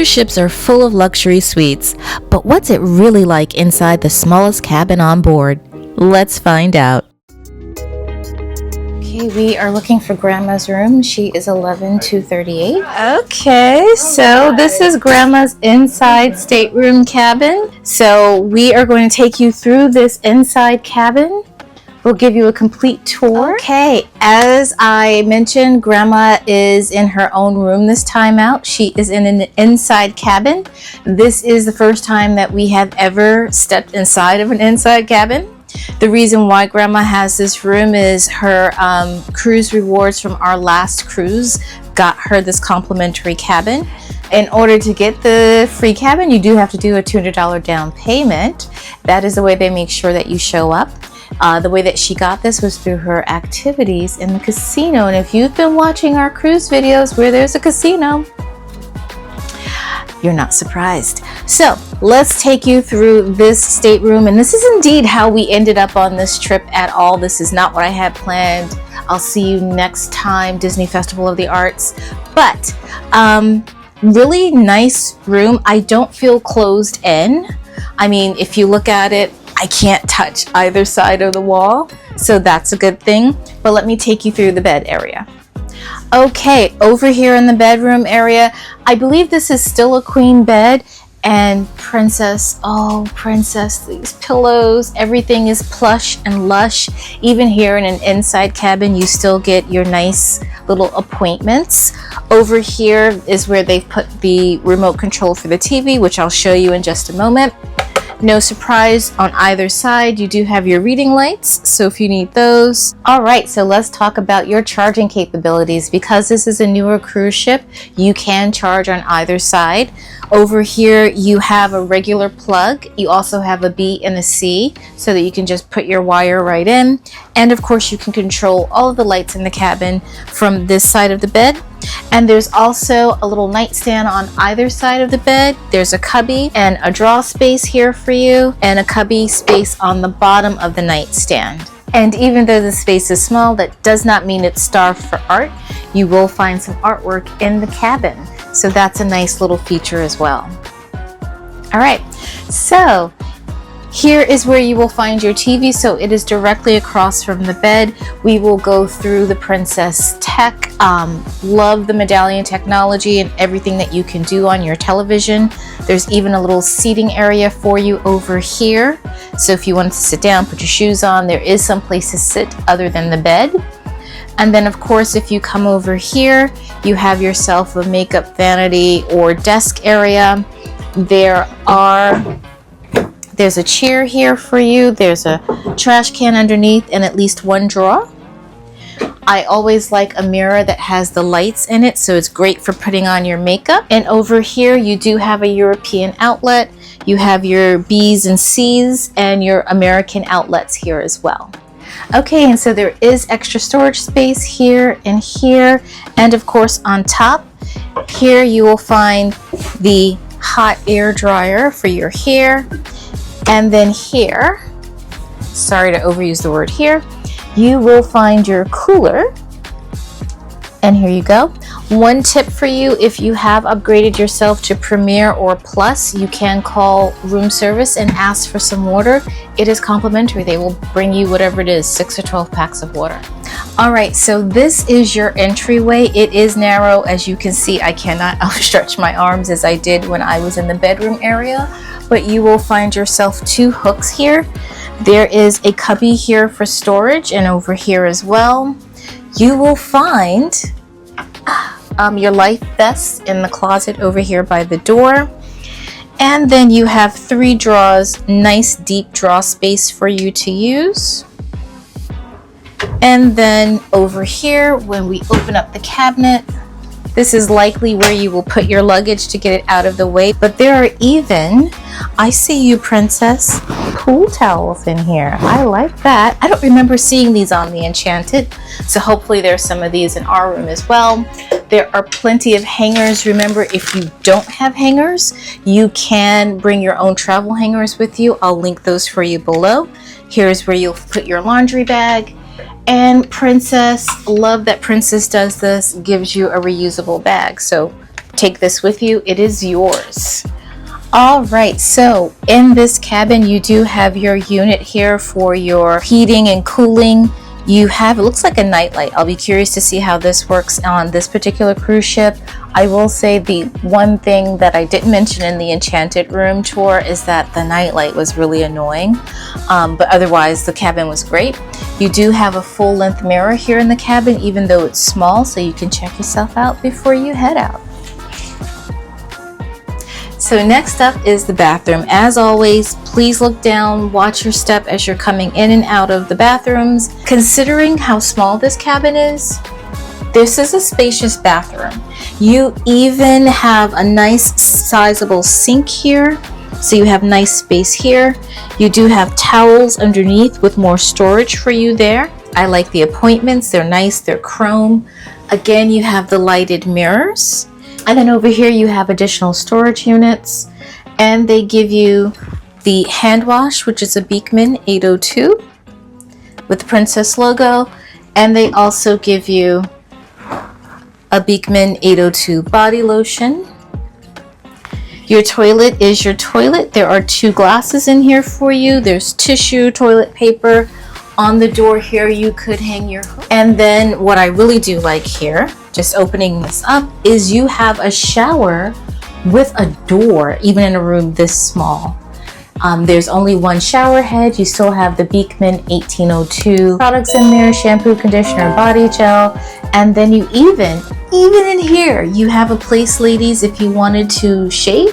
Cruise ships are full of luxury suites, but what's it really like inside the smallest cabin on board? Let's find out. Okay, we are looking for Grandma's room. She is 11238. Okay, so this is Grandma's inside stateroom cabin. So we are going to take you through this inside cabin. We'll give you a complete tour. Okay, as I mentioned, Grandma is in her own room this time out. She is in an inside cabin. This is the first time that we have ever stepped inside of an inside cabin. The reason why Grandma has this room is her cruise rewards from our last cruise got her this complimentary cabin. In order to get the free cabin, you do have to do a $200 down payment. That is the way they make sure that you show up. The way that she got this was through her activities in the casino. And if you've been watching our cruise videos where there's a casino, you're not surprised. So let's take you through this stateroom. And this is indeed how we ended up on this trip at all. This is not what I had planned. I'll see you next time, Disney Festival of the Arts. But really nice room. I don't feel closed in. I mean, if you look at it, I can't touch either side of the wall, so that's a good thing. But let me take you through the bed area. Okay, over here in the bedroom area, I believe this is still a queen bed. And Princess, oh Princess, these pillows, everything is plush and lush. Even here in an inside cabin, you still get your nice little appointments. Over here is where they've put the remote control for the TV, which I'll show you in just a moment. No surprise, on either side you do have your reading lights, so if you need those. All right, so let's talk about your charging capabilities. Because this is a newer cruise ship, you can charge on either side. Over here you have a regular plug. You also have a B and a C, so that you can just put your wire right in. And of course you can control all of the lights in the cabin from this side of the bed. And there's also a little nightstand on either side of the bed. There's a cubby and a drawer space here for you, and a cubby space on the bottom of the nightstand. And even though the space is small, that does not mean it's starved for art. You will find some artwork in the cabin. So that's a nice little feature as well. All right, so here is where you will find your TV. So it is directly across from the bed. We will go through the Princess tech. Love the medallion technology and everything that you can do on your television. There's even a little seating area for you over here. So if you want to sit down, put your shoes on, there is some place to sit other than the bed. And then of course, if you come over here, you have yourself a makeup vanity or desk area. There's a chair here for you. There's a trash can underneath and at least one drawer. I always like a mirror that has the lights in it, so it's great for putting on your makeup. And over here, you do have a European outlet. You have your B's and C's and your American outlets here as well. Okay, and so there is extra storage space here and here. And of course, on top, here you will find the hot air dryer for your hair. And then here, sorry to overuse the word here, you will find your cooler. And here you go. One tip for you, if you have upgraded yourself to Premier or Plus, you can call room service and ask for some water. It is complimentary. They will bring you whatever it is, 6 or 12 packs of water. All right, so this is your entryway. It is narrow. As you can see, I cannot outstretch my arms as I did when I was in the bedroom area, but you will find yourself 2 hooks here. There is a cubby here for storage, and over here as well. You will find your life vest in the closet over here by the door. And then you have 3 drawers, nice deep drawer space for you to use. And then over here, when we open up the cabinet, this is likely where you will put your luggage to get it out of the way. But there are even, I see you, Princess, pool towels in here. I like that. I don't remember seeing these on the Enchanted, so hopefully there's some of these in our room as well. There are plenty of hangers. Remember, if you don't have hangers, you can bring your own travel hangers with you. I'll link those for you below. Here's where you'll put your laundry bag. And Princess, love that Princess does this, gives you a reusable bag. So take this with you. It is yours. All right, so in this cabin, you do have your unit here for your heating and cooling. You have, it looks like a nightlight. I'll be curious to see how this works on this particular cruise ship. I will say the one thing that I didn't mention in the Enchanted Room tour is that the nightlight was really annoying, but otherwise the cabin was great. You do have a full-length mirror here in the cabin, even though it's small, so you can check yourself out before you head out. So next up is the bathroom. As always, please look down, watch your step as you're coming in and out of the bathrooms. Considering how small this cabin is, this is a spacious bathroom. You even have a nice sizable sink here, so you have nice space here. You do have towels underneath with more storage for you there. I like the appointments, they're nice, they're chrome. Again, you have the lighted mirrors. And then over here you have additional storage units, and they give you the hand wash, which is a Beekman 802 with the Princess logo, and they also give you a Beekman 802 body lotion. Your toilet is your toilet. There are 2 glasses in here for you. There's tissue, toilet paper. On the door here you could hang your hook. And then what I really do like here, just opening this up, is you have a shower with a door, even in a room this small. There's only one shower head. You still have the Beekman 1802 products in there, shampoo, conditioner, body gel. And then you even in here, you have a place, ladies, if you wanted to shave,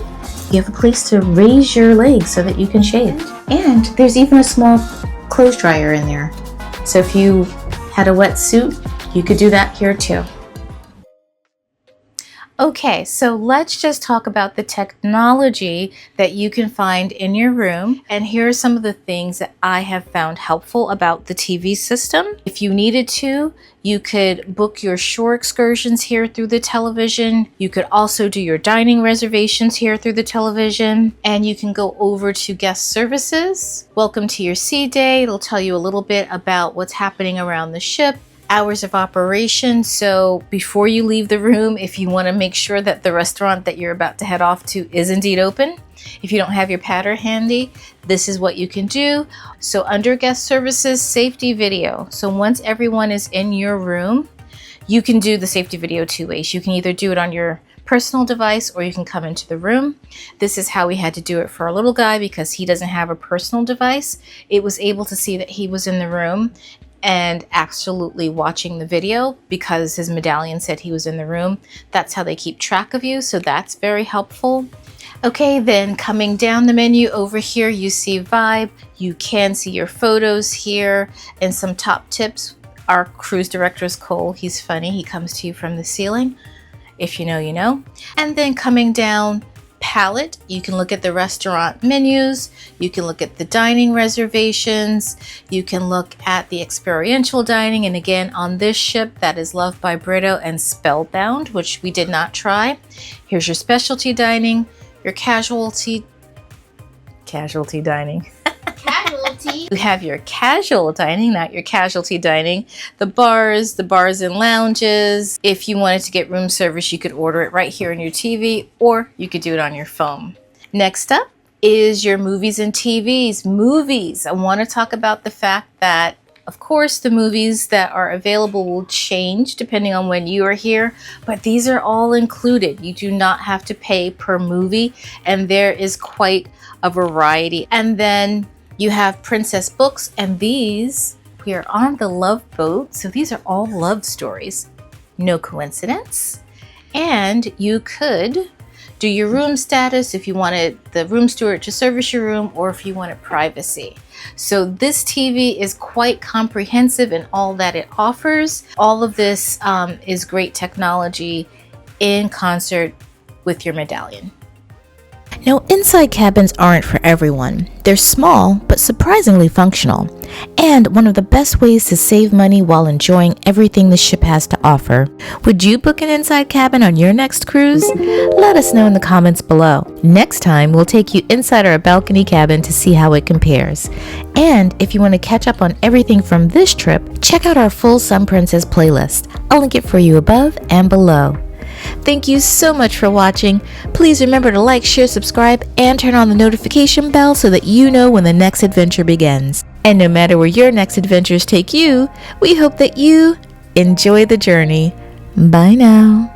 you have a place to raise your legs so that you can shave. And there's even a small clothes dryer in there. So if you had a wetsuit, you could do that here too. Okay, so let's just talk about the technology that you can find in your room. And here are some of the things that I have found helpful about the TV system. If you needed to, you could book your shore excursions here through the television. You could also do your dining reservations here through the television. And you can go over to guest services. Welcome to your sea day. It'll tell you a little bit about what's happening around the ship. Hours of operation. So before you leave the room, if you want to make sure that the restaurant that you're about to head off to is indeed open, if you don't have your patter handy, this is what you can do. So under guest services, safety video. So once everyone is in your room, you can do the safety video 2 ways. You can either do it on your personal device or you can come into the room. This is how we had to do it for our little guy because he doesn't have a personal device. It was able to see that he was in the room and absolutely watching the video because his medallion said he was in the room. That's how they keep track of you, so that's very helpful. Okay, then coming down the menu over here, you see Vibe. You can see your photos here and some top tips. Our cruise director is Cole. He's funny. He comes to you from the ceiling. If you know, you know. And then coming down, palette, you can look at the restaurant menus, you can look at the dining reservations, you can look at the experiential dining, and again on this ship that is Loved by Brito and Spellbound, which we did not try. Here's your specialty dining, your casualty dining. You have your casual dining, not your casualty dining. The bars and lounges. If you wanted to get room service, you could order it right here on your TV, or you could do it on your phone. Next up is your movies and TVs. Movies. I want to talk about the fact that, of course, the movies that are available will change depending on when you are here, but these are all included. You do not have to pay per movie, and there is quite a variety. And then you have Princess books, and these, we are on the Love Boat, so these are all love stories. No coincidence. And you could do your room status if you wanted the room steward to service your room, or if you wanted privacy. So this TV is quite comprehensive in all that it offers. All of this is great technology in concert with your medallion. Now, inside cabins aren't for everyone. They're small, but surprisingly functional, and one of the best ways to save money while enjoying everything the ship has to offer. Would you book an inside cabin on your next cruise? Let us know in the comments below. Next time, we'll take you inside our balcony cabin to see how it compares. And if you want to catch up on everything from this trip, check out our full Sun Princess playlist. I'll link it for you above and below. Thank you so much for watching. Please remember to like, share, subscribe, and turn on the notification bell so that you know when the next adventure begins. And no matter where your next adventures take you, we hope that you enjoy the journey. Bye now.